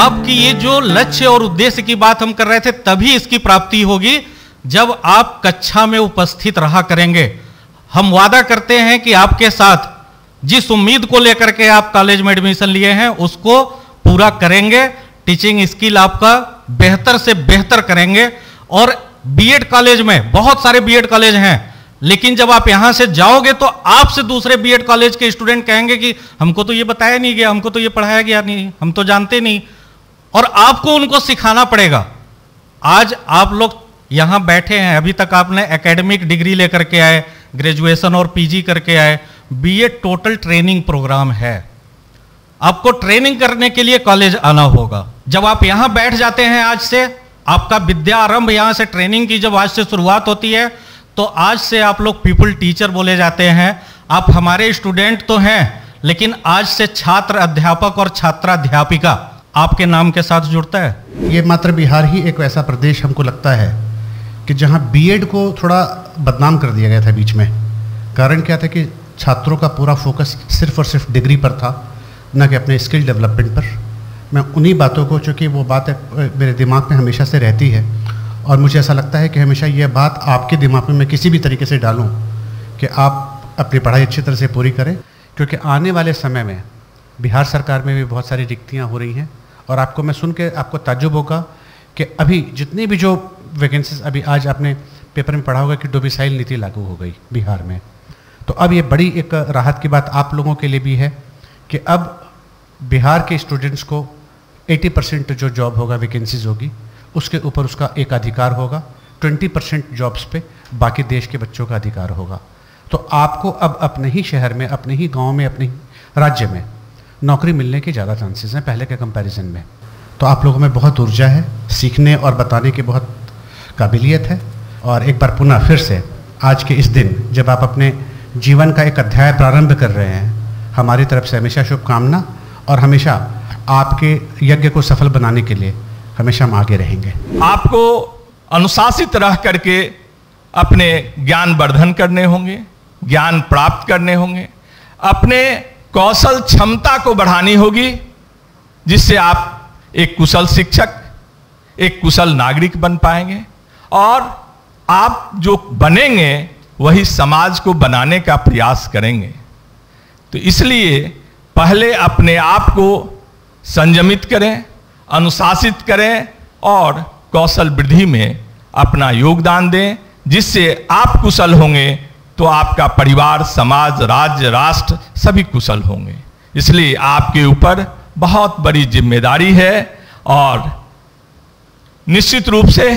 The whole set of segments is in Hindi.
आपकी ये जो लक्ष्य और उद्देश्य की बात हम कर रहे थे, तभी इसकी प्राप्ति होगी जब आप कक्षा में उपस्थित रहा करेंगे। हम वादा करते हैं कि आपके साथ जिस उम्मीद को लेकर के आप कॉलेज में एडमिशन लिए हैं उसको पूरा करेंगे। टीचिंग स्किल आपका बेहतर से बेहतर करेंगे। और बीएड कॉलेज में बहुत सारे बीएड कॉलेज हैं, लेकिन जब आप यहां से जाओगे तो आपसे दूसरे बीएड कॉलेज के स्टूडेंट कहेंगे कि हमको तो ये बताया नहीं गया, हमको तो ये पढ़ाया गया नहीं, हम तो जानते नहीं। और आपको उनको सिखाना पड़ेगा। आज आप लोग यहां बैठे हैं, अभी तक आपने एकेडमिक डिग्री लेकर के आए, ग्रेजुएशन और पीजी करके आए। बीएड टोटल ट्रेनिंग प्रोग्राम है। आपको ट्रेनिंग करने के लिए कॉलेज आना होगा। जब आप यहां बैठ जाते हैं, आज से आपका विद्या आरंभ, यहां से ट्रेनिंग की जब आज से शुरुआत होती है, तो आज से आप लोग पीपल टीचर बोले जाते हैं। आप हमारे स्टूडेंट तो हैं, लेकिन आज से छात्र अध्यापक और छात्राध्यापिका आपके नाम के साथ जुड़ता है। ये मात्र बिहार ही एक ऐसा प्रदेश हमको लगता है कि जहां बीएड को थोड़ा बदनाम कर दिया गया था बीच में। कारण क्या था कि छात्रों का पूरा फोकस सिर्फ और सिर्फ डिग्री पर था, न कि अपने स्किल डेवलपमेंट पर। मैं उन्हीं बातों को, चूँकि वो बात मेरे दिमाग में हमेशा से रहती है, और मुझे ऐसा लगता है कि हमेशा यह बात आपके दिमाग में मैं किसी भी तरीके से डालूं कि आप अपनी पढ़ाई अच्छी तरह से पूरी करें, क्योंकि आने वाले समय में बिहार सरकार में भी बहुत सारी रिक्तियां हो रही हैं। और आपको मैं सुन के आपको ताज्जुब होगा कि अभी जितनी भी जो वैकेंसीज, अभी आज आपने पेपर में पढ़ा होगा कि डोमिसाइल नीति लागू हो गई बिहार में। तो अब ये बड़ी एक राहत की बात आप लोगों के लिए भी है कि अब बिहार के स्टूडेंट्स को 80% जो जॉब होगा, वैकेंसीज होगी, उसके ऊपर उसका एक अधिकार होगा। 20% जॉब्स पे बाकी देश के बच्चों का अधिकार होगा। तो आपको अब अपने ही शहर में, अपने ही गांव में, अपने ही राज्य में नौकरी मिलने के ज़्यादा चांसेस हैं पहले के कंपैरिजन में। तो आप लोगों में बहुत ऊर्जा है, सीखने और बताने की बहुत काबिलियत है। और एक बार पुनः फिर से आज के इस दिन जब आप अपने जीवन का एक अध्याय प्रारंभ कर रहे हैं, हमारी तरफ से हमेशा शुभकामना, और हमेशा आपके यज्ञ को सफल बनाने के लिए हमेशा हम आगे रहेंगे। आपको अनुशासित रह करके अपने ज्ञान वर्धन करने होंगे, ज्ञान प्राप्त करने होंगे, अपने कौशल क्षमता को बढ़ानी होगी, जिससे आप एक कुशल शिक्षक, एक कुशल नागरिक बन पाएंगे। और आप जो बनेंगे वही समाज को बनाने का प्रयास करेंगे। तो इसलिए पहले अपने आप को संयमित करें, अनुशासित करें और कौशल वृद्धि में अपना योगदान दें, जिससे आप कुशल होंगे तो आपका परिवार, समाज, राज्य, राष्ट्र सभी कुशल होंगे। इसलिए आपके ऊपर बहुत बड़ी जिम्मेदारी है। और निश्चित रूप से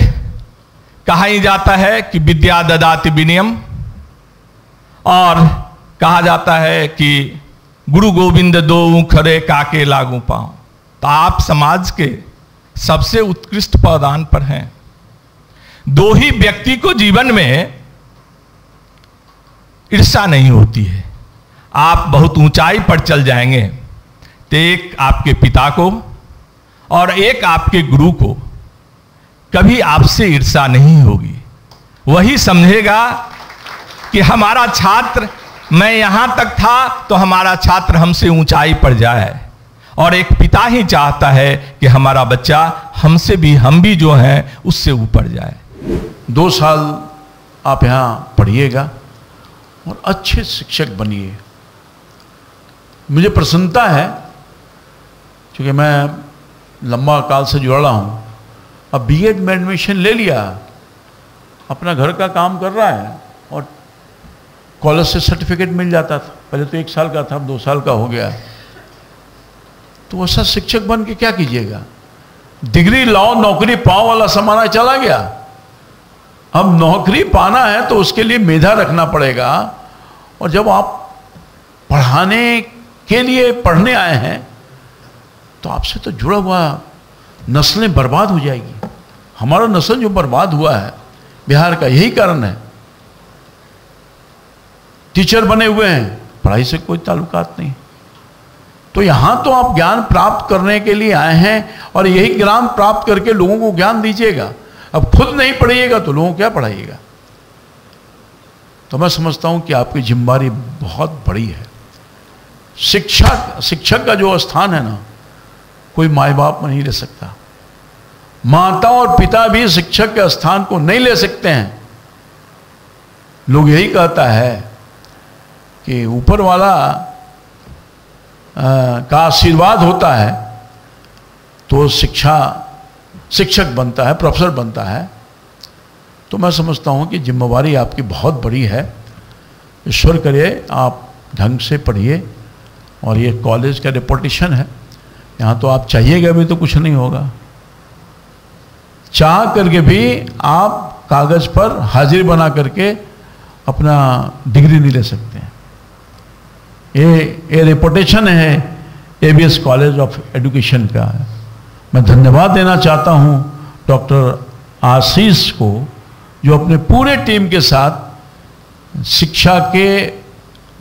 कहा ही जाता है कि विद्या ददाति विनयम, और कहा जाता है कि गुरु गोविंद दोऊ खरे काके लागू पाऊं। तो आप समाज के सबसे उत्कृष्ट पावदान पर हैं। दो ही व्यक्ति को जीवन में ईर्ष्या नहीं होती है। आप बहुत ऊंचाई पर चल जाएंगे तो एक आपके पिता को और एक आपके गुरु को कभी आपसे ईर्ष्या नहीं होगी। वही समझेगा कि हमारा छात्र, मैं यहां तक था तो हमारा छात्र हमसे ऊंचाई पर जाए। और एक पिता ही चाहता है कि हमारा बच्चा हमसे भी, हम भी जो हैं उससे ऊपर जाए। 2 साल आप यहाँ पढ़िएगा और अच्छे शिक्षक बनिए। मुझे प्रसन्नता है क्योंकि मैं लंबा काल से जुड़ा हूँ। अब बीएड में एडमिशन ले लिया, अपना घर का काम कर रहा है और कॉलेज से सर्टिफिकेट मिल जाता था। पहले तो 1 साल का था, अब 2 साल का हो गया। तो ऐसा शिक्षक बन के क्या कीजिएगा? डिग्री लाओ नौकरी पाओ वाला जमाना चला गया। अब नौकरी पाना है तो उसके लिए मेधा रखना पड़ेगा। और जब आप पढ़ाने के लिए पढ़ने आए हैं तो आपसे तो जुड़ा हुआ नस्लें बर्बाद हो जाएगी। हमारा नस्ल जो बर्बाद हुआ है बिहार का, यही कारण है। टीचर बने हुए हैं, पढ़ाई से कोई ताल्लुकात नहीं। तो यहां तो आप ज्ञान प्राप्त करने के लिए आए हैं और यही ज्ञान प्राप्त करके लोगों को ज्ञान दीजिएगा। अब खुद नहीं पढ़िएगा तो लोगों को क्या पढ़ाइएगा? तो मैं समझता हूं कि आपकी जिम्मेदारी बहुत बड़ी है। शिक्षक का जो स्थान है ना, कोई माँ बाप नहीं ले सकता। माता और पिता भी शिक्षक के स्थान को नहीं ले सकते हैं। लोग यही कहता है कि ऊपर वाला का आशीर्वाद होता है तो शिक्षक बनता है, प्रोफेसर बनता है। तो मैं समझता हूँ कि जिम्मेवारी आपकी बहुत बड़ी है। ईश्वर करे आप ढंग से पढ़िए, और ये कॉलेज का रेपुटेशन है, यहाँ तो आप चाहिएगा भी तो कुछ नहीं होगा, चाह करके भी आप कागज पर हाजिर बना करके अपना डिग्री नहीं ले सकते हैं। ये रेपुटेशन है एबीएस कॉलेज ऑफ एजुकेशन का। मैं धन्यवाद देना चाहता हूँ डॉक्टर आशीष को, जो अपने पूरे टीम के साथ शिक्षा के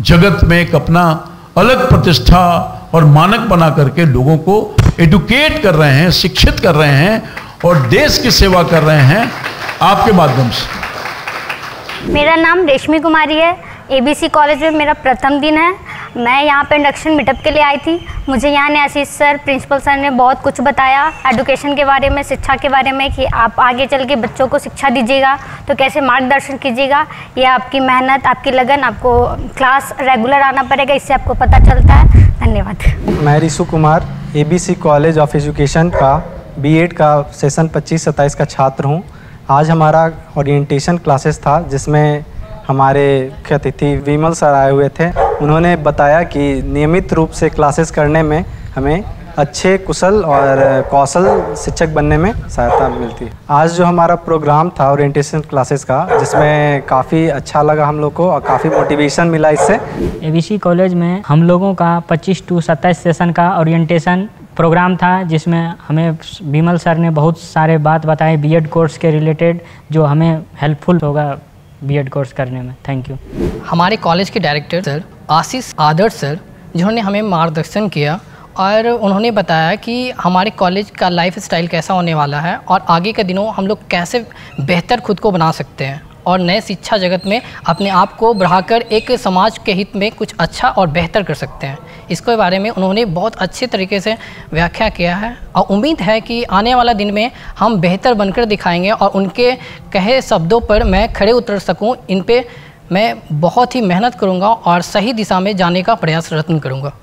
जगत में एक अपना अलग प्रतिष्ठा और मानक बना करके लोगों को एडुकेट कर रहे हैं, शिक्षित कर रहे हैं और देश की सेवा कर रहे हैं आपके माध्यम से। मेरा नाम रेशमी कुमारी है। एबीसी कॉलेज में मेरा प्रथम दिन है। मैं यहाँ पे इंडक्शन मीटअप के लिए आई थी। मुझे यहाँ ने आशीष सर, प्रिंसिपल सर ने बहुत कुछ बताया एजुकेशन के बारे में, शिक्षा के बारे में, कि आप आगे चल के बच्चों को शिक्षा दीजिएगा तो कैसे मार्गदर्शन कीजिएगा। ये आपकी मेहनत, आपकी लगन, आपको क्लास रेगुलर आना पड़ेगा, इससे आपको पता चलता है। धन्यवाद। मैं Rishu Kumar ABC college of education का बीएड का सेशन 25-27 का छात्र हूँ। आज हमारा ओरिएंटेशन क्लासेस था जिसमें हमारे मुख्य अतिथि विमल सर आए हुए थे। उन्होंने बताया कि नियमित रूप से क्लासेस करने में हमें अच्छे कुशल और कौशल शिक्षक बनने में सहायता मिलती है। आज जो हमारा प्रोग्राम था ओरिएंटेशन क्लासेस का, जिसमें काफ़ी अच्छा लगा हम लोग को और काफ़ी मोटिवेशन मिला इससे। एबीसी कॉलेज में हम लोगों का 25-27 सेशन का ओरिएंटेशन प्रोग्राम था, जिसमें हमें विमल सर ने बहुत सारे बात बताए बीएड कोर्स के रिलेटेड, जो हमें हेल्पफुल होगा बीएड कोर्स करने में। Thank you. हमारे कॉलेज के डायरेक्टर सर आशीष आदर्श सर, जिन्होंने हमें मार्गदर्शन किया और उन्होंने बताया कि हमारे कॉलेज का लाइफ स्टाइल कैसा होने वाला है और आगे के दिनों हम लोग कैसे बेहतर खुद को बना सकते हैं और नए शिक्षा जगत में अपने आप को बढ़ाकर एक समाज के हित में कुछ अच्छा और बेहतर कर सकते हैं। इसके बारे में उन्होंने बहुत अच्छे तरीके से व्याख्या किया है और उम्मीद है कि आने वाला दिन में हम बेहतर बनकर दिखाएंगे और उनके कहे शब्दों पर मैं खड़े उतर सकूं। इन पे मैं बहुत ही मेहनत करूंगा और सही दिशा में जाने का प्रयास रत्न करूंगा।